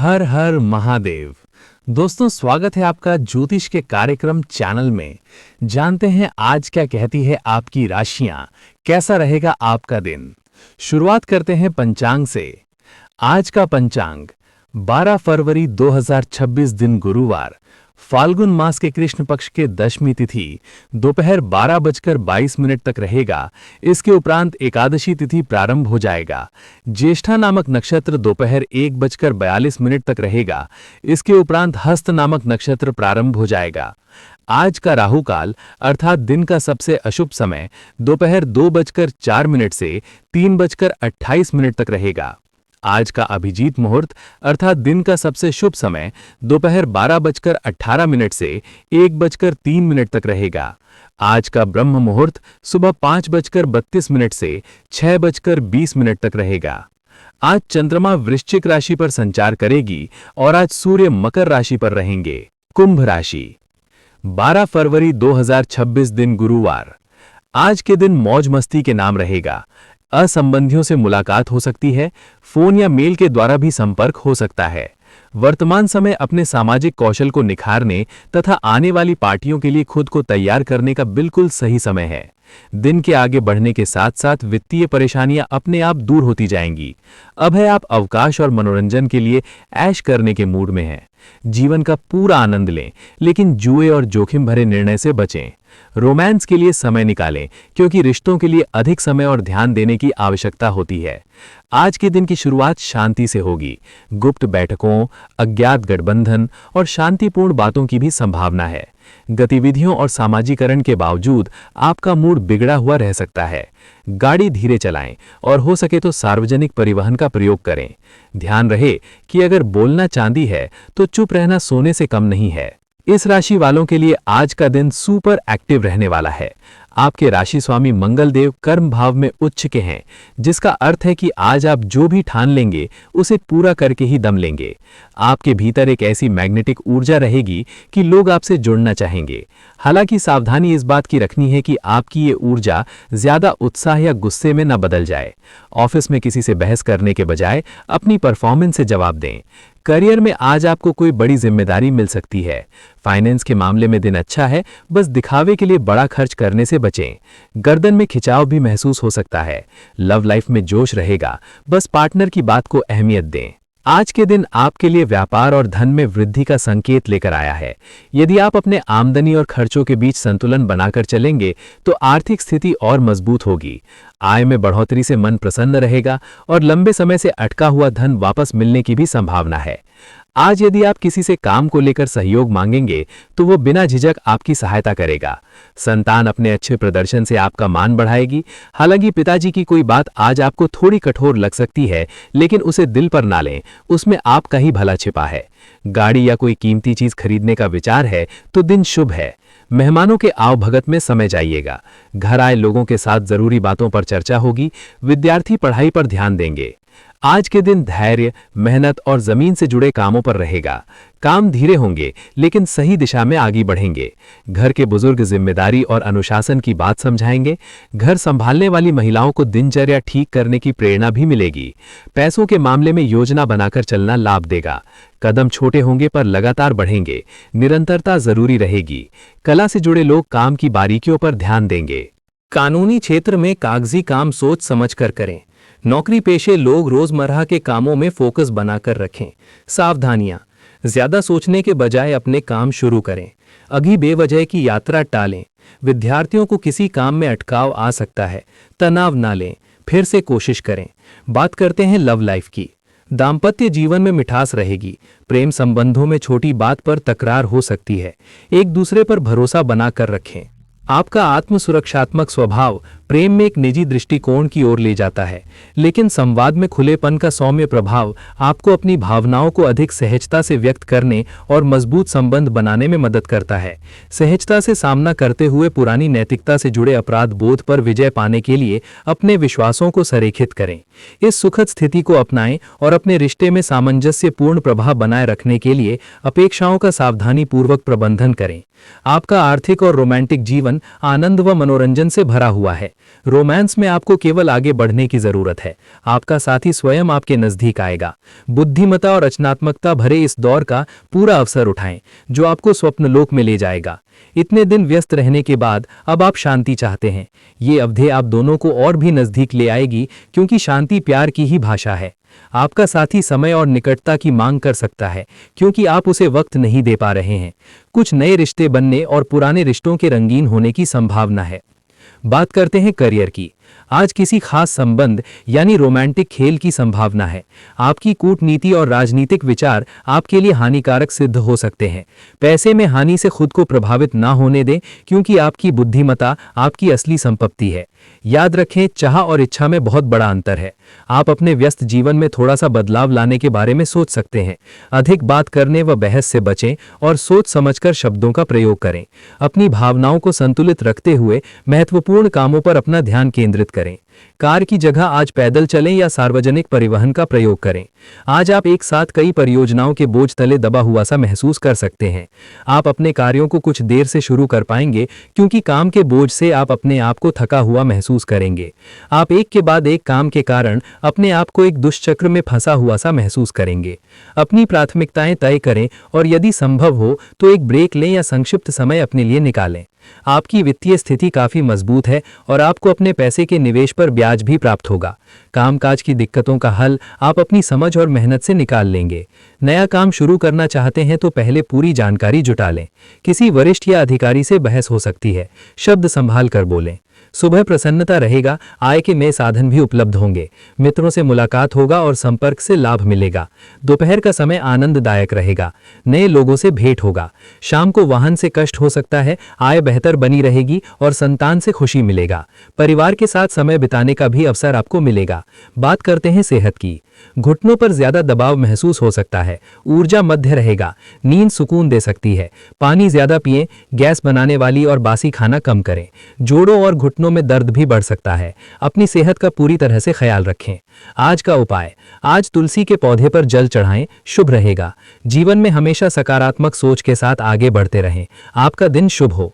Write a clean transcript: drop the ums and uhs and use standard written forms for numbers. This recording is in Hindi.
हर हर महादेव। दोस्तों, स्वागत है आपका ज्योतिष के कार्यक्रम चैनल में। जानते हैं आज क्या कहती है आपकी राशियां, कैसा रहेगा आपका दिन। शुरुआत करते हैं पंचांग से। आज का पंचांग 12 फरवरी 2026 दिन गुरुवार, फाल्गुन मास के कृष्ण पक्ष के दशमी तिथि दोपहर 12:22 तक रहेगा। इसके उपरांत एकादशी तिथि प्रारंभ हो जाएगा। ज्येष्ठा नामक नक्षत्र दोपहर 1:42 तक रहेगा। इसके उपरांत हस्त नामक नक्षत्र प्रारंभ हो जाएगा। आज का राहु काल अर्थात दिन का सबसे अशुभ समय दोपहर 2:04 से 3:28 तक रहेगा। आज का अभिजीत मुहूर्त अर्थात दिन का सबसे शुभ समय दोपहर 12:18 से 1:03 तक रहेगा। आज का ब्रह्म मुहूर्त सुबह 5:32 से 6:20 तक रहेगा। आज चंद्रमा वृश्चिक राशि पर संचार करेगी और आज सूर्य मकर राशि पर रहेंगे। कुंभ राशि 12 फरवरी 2026 दिन गुरुवार, आज के दिन मौज मस्ती के नाम रहेगा। असंबंधियों से मुलाकात हो सकती है। फोन या मेल के द्वारा भी संपर्क हो सकता है। वर्तमान समय अपने सामाजिक कौशल को निखारने तथा आने वाली पार्टियों के लिए खुद को तैयार करने का बिल्कुल सही समय है। दिन के आगे बढ़ने के साथ साथ वित्तीय परेशानियां अपने आप दूर होती जाएंगी। अब है आप अवकाश और मनोरंजन के लिए ऐश करने के मूड में हैं। जीवन का पूरा आनंद लें, लेकिन जुए और जोखिम भरे निर्णय से बचें। रोमांस के लिए समय निकालें, क्योंकि रिश्तों के लिए अधिक समय और ध्यान देने की आवश्यकता होती है। आज के दिन की शुरुआत शांति से होगी। गुप्त बैठकों, अज्ञात गठबंधन और शांतिपूर्ण बातों की भी संभावना है। गतिविधियों और सामाजिकरण के बावजूद आपका मूड बिगड़ा हुआ रह सकता है। गाड़ी धीरे चलाएं और हो सके तो सार्वजनिक परिवहन का प्रयोग करें। ध्यान रहे कि अगर बोलना चांदी है तो चुप रहना सोने से कम नहीं है। इस राशि वालों के लिए आज का दिन सुपर एक्टिव रहने वाला है। आपके राशि स्वामी मंगल देव कर्म भाव में उच्च के हैं, जिसका अर्थ है कि आज आप जो भी ठान लेंगे उसे पूरा करके ही दम लेंगे। आपके भीतर एक ऐसी मैग्नेटिक ऊर्जा रहेगी कि लोग आपसे जुड़ना चाहेंगे। हालांकि सावधानी इस बात की रखनी है कि आपकी ये ऊर्जा ज्यादा उत्साह या गुस्से में न बदल जाए। ऑफिस में किसी से बहस करने के बजाय अपनी परफॉर्मेंस से जवाब दें। करियर में आज आपको कोई बड़ी जिम्मेदारी मिल सकती है। फाइनेंस के मामले में दिन अच्छा है, बस दिखावे के लिए बड़ा खर्च करने से बचें। गर्दन में खिंचाव भी महसूस हो सकता है। लव लाइफ में जोश रहेगा, बस पार्टनर की बात को अहमियत दें। आज के दिन आपके लिए व्यापार और धन में वृद्धि का संकेत लेकर आया है। यदि आप अपने आमदनी और खर्चों के बीच संतुलन बनाकर चलेंगे तो आर्थिक स्थिति और मजबूत होगी। आय में बढ़ोतरी से मन प्रसन्न रहेगा और लंबे समय से अटका हुआ धन वापस मिलने की भी संभावना है। आज यदि आप किसी से काम को लेकर सहयोग मांगेंगे तो वो बिना झिझक आपकी सहायता करेगा। संतान अपने अच्छे प्रदर्शन से आपका मान बढ़ाएगी। हालांकि पिताजी की कोई बात आज आपको थोड़ी कठोर लग सकती है, लेकिन उसे दिल पर ना लें, उसमें आपका ही भला छिपा है। गाड़ी या कोई कीमती चीज खरीदने का विचार है तो दिन शुभ है। मेहमानों के आवभगत में समय जाइएगा। घर आए लोगों के साथ जरूरी बातों पर चर्चा होगी। विद्यार्थी पढ़ाई पर ध्यान देंगे। आज के दिन धैर्य, मेहनत और जमीन से जुड़े कामों पर रहेगा। काम धीरे होंगे लेकिन सही दिशा में आगे बढ़ेंगे। घर के बुजुर्ग जिम्मेदारी और अनुशासन की बात समझाएंगे। घर संभालने वाली महिलाओं को दिनचर्या ठीक करने की प्रेरणा भी मिलेगी। पैसों के मामले में योजना बनाकर चलना लाभ देगा। कदम छोटे होंगे पर लगातार बढ़ेंगे। निरंतरता जरूरी रहेगी। कला से जुड़े लोग काम की बारीकियों पर ध्यान देंगे। कानूनी क्षेत्र में कागजी काम सोच समझकर करें। नौकरी पेशे लोग रोजमर्रा के कामों में फोकस बनाकर रखें। सावधानियां, ज्यादा सोचने के बजाय अपने काम शुरू करें। अभी बेवजह की यात्रा टालें। विद्यार्थियों को किसी काम में अटकाव आ सकता है, तनाव ना लें, फिर से कोशिश करें। बात करते हैं लव लाइफ की। दाम्पत्य जीवन में मिठास रहेगी। प्रेम संबंधों में छोटी बात पर तकरार हो सकती है। एक दूसरे पर भरोसा बनाकर रखें। आपका आत्म सुरक्षात्मक स्वभाव प्रेम में एक निजी दृष्टिकोण की ओर ले जाता है, लेकिन संवाद में खुलेपन का सौम्य प्रभाव आपको अपनी भावनाओं को अधिक सहजता से व्यक्त करने और मजबूत संबंध बनाने में मदद करता है। सहजता से सामना करते हुए पुरानी नैतिकता से जुड़े अपराध बोध पर विजय पाने के लिए अपने विश्वासों को संरेखित करें। इस सुखद स्थिति को अपनाएं और अपने रिश्ते में सामंजस्यपूर्ण प्रभाव बनाए रखने के लिए अपेक्षाओं का सावधानीपूर्वक प्रबंधन करें। आपका आर्थिक और रोमांटिक जीवन मन आनंद व मनोरंजन से भरा हुआ है। रोमांस में आपको केवल आगे बढ़ने की जरूरत है, आपका साथी स्वयं आपके नजदीक आएगा। बुद्धिमत्ता और रचनात्मकता भरे इस दौर का पूरा अवसर उठाएं, जो आपको स्वप्नलोक में ले जाएगा। इतने दिन व्यस्त रहने के बाद अब आप शांति चाहते हैं। ये अवधि आप दोनों को और भी नजदीक ले आएगी, क्योंकि शांति प्यार की ही भाषा है। आपका साथी समय और निकटता की मांग कर सकता है, क्योंकि आप उसे वक्त नहीं दे पा रहे हैं। कुछ नए रिश्ते बनने और पुराने रिश्तों के रंगीन होने की संभावना है। बात करते हैं करियर की। आज किसी खास संबंध यानी रोमांटिक खेल की संभावना है। आपकी कूटनीति और राजनीतिक विचार आपके लिए हानिकारक सिद्ध हो सकते हैं। पैसे में हानि से खुद को प्रभावित ना होने दें, क्योंकि आपकी बुद्धिमत्ता आपकी असली संपत्ति है। याद रखें, चाह और इच्छा में बहुत बड़ा अंतर है। आप अपने व्यस्त जीवन में थोड़ा सा बदलाव लाने के बारे में सोच सकते हैं। अधिक बात करने व बहस से बचें और सोच समझकर शब्दों का प्रयोग करें। अपनी भावनाओं को संतुलित रखते हुए महत्वपूर्ण कामों पर अपना ध्यान केंद्रित करें। कार की जगह आज पैदल चलें या सार्वजनिक परिवहन का प्रयोग करें। आज आप एक साथ कई परियोजनाओं के बोझ तले दबा हुआ सा महसूस कर सकते हैं। आप अपने कार्यों को कुछ देर से शुरू कर पाएंगे, क्योंकि काम के बोझ से आप अपने आप को थका हुआ महसूस करेंगे। आप एक के बाद एक काम के कारण अपने आप को एक दुष्चक्र में फंसा हुआ सा महसूस करेंगे। अपनी प्राथमिकताएं तय करें और यदि संभव हो तो एक ब्रेक लें या संक्षिप्त समय अपने लिए निकालें। आपकी वित्तीय स्थिति काफी मजबूत है और आपको अपने पैसे के निवेश पर ब्याज भी प्राप्त होगा। कामकाज की दिक्कतों का हल आप अपनी समझ और मेहनत से निकाल लेंगे। नया काम शुरू करना चाहते हैं तो पहले पूरी जानकारी जुटा लें। किसी वरिष्ठ या अधिकारी से बहस हो सकती है, शब्द संभाल कर बोलें। सुबह प्रसन्नता रहेगा, आय के नए साधन भी उपलब्ध होंगे। मित्रों से मुलाकात होगा और संपर्क से लाभ मिलेगा। दोपहर का समय आनंददायक रहेगा, नए लोगों से भेंट होगा। शाम को वाहन से कष्ट हो सकता है, आय बेहतर बनी रहेगी और संतान से खुशी मिलेगा। परिवार के साथ समय बिताने का भी अवसर आपको मिलेगा। बात करते हैं सेहत की। घुटनों पर ज्यादा दबाव महसूस हो सकता है, ऊर्जा मध्य रहेगा, नींद सुकून दे सकती है। पानी ज्यादा पिएं, गैस बनाने वाली और बासी खाना कम करें। जोड़ों और घुटनों में दर्द भी बढ़ सकता है। अपनी सेहत का पूरी तरह से ख्याल रखें। आज का उपाय, आज तुलसी के पौधे पर जल चढ़ाएं, शुभ रहेगा। जीवन में हमेशा सकारात्मक सोच के साथ आगे बढ़ते रहें। आपका दिन शुभ हो।